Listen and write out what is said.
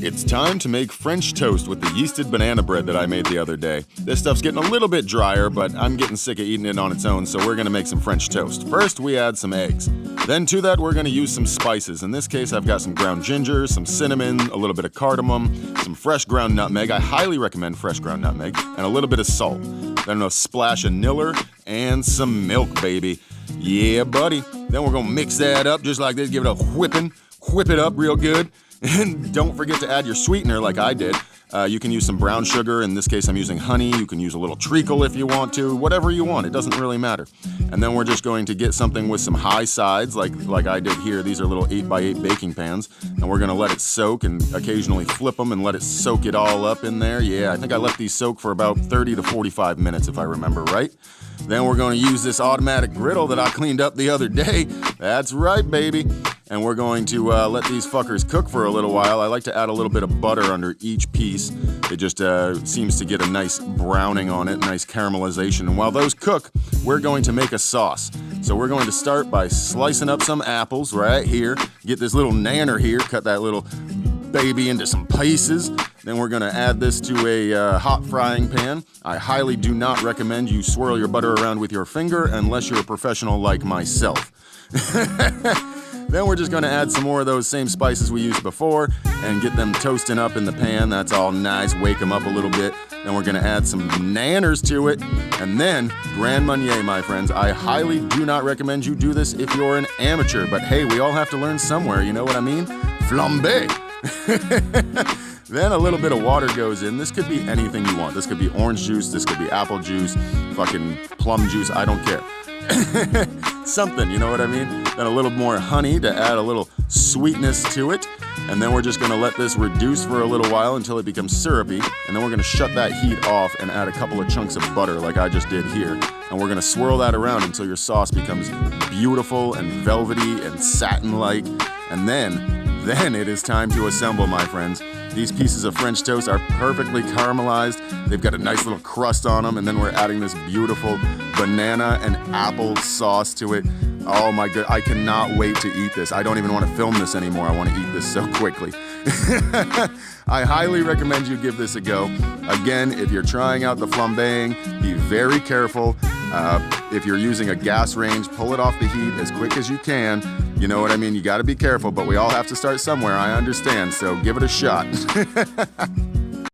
It's time to make French toast with the yeasted banana bread that I made the other day. This stuff's getting a little bit drier, but I'm getting sick of eating it on its own, so we're gonna make some French toast. First, we add some eggs. Then to that, we're gonna use some spices. In this case, I've got some ground ginger, some cinnamon, a little bit of cardamom, some fresh ground nutmeg. I highly recommend fresh ground nutmeg, and a little bit of salt. Then a splash of Niller and some milk, baby. Yeah, buddy. Then we're gonna mix that up just like this, give it a whipping, whip it up real good. And don't forget to add your sweetener like I did. You can use some brown sugar. In this case, I'm using honey. You can use a little treacle if you want to. Whatever you want. It doesn't really matter. And then we're just going to get something with some high sides like I did here. These are little 8x8 baking pans. And we're going to let it soak and occasionally flip them and let it soak it all up in there. Yeah, I think I let these soak for about 30 to 45 minutes if I remember right. Then we're going to use this automatic griddle that I cleaned up the other day. That's right, baby. And we're going to let these fuckers cook for a little while. I like to add a little bit of butter under each piece. It just seems to get a nice browning on it, nice caramelization. And while those cook, we're going to make a sauce. So we're going to start by slicing up some apples right here. Get this little nanner here, cut that little baby into some pieces. Then we're gonna add this to a hot frying pan. I highly do not recommend you swirl your butter around with your finger unless you're a professional like myself. Then we're just gonna add some more of those same spices we used before and get them toasting up in the pan. That's all nice, wake them up a little bit. Then we're gonna add some nanners to it. And then, Grand Marnier, my friends. I highly do not recommend you do this if you're an amateur, but hey, we all have to learn somewhere, you know what I mean? Flambé. Then a little bit of water goes in. This could be anything you want. This could be orange juice, this could be apple juice, fucking plum juice, I don't care. Something, you know what I mean? Then a little more honey to add a little sweetness to it. And then we're just gonna let this reduce for a little while until it becomes syrupy. And then we're gonna shut that heat off and add a couple of chunks of butter like I just did here. And we're gonna swirl that around until your sauce becomes beautiful and velvety and satin-like. And then it is time to assemble, my friends. These pieces of French toast are perfectly caramelized. They've got a nice little crust on them, and then we're adding this beautiful banana and apple sauce to it. Oh my god, I cannot wait to eat this. I don't even want to film this anymore. I want to eat this so quickly. I highly recommend you give this a go. Again, if you're trying out the flambeing, be very careful. If you're using a gas range, pull it off the heat as quick as you can. You know what I mean? You gotta be careful, but we all have to start somewhere, I understand, so give it a shot.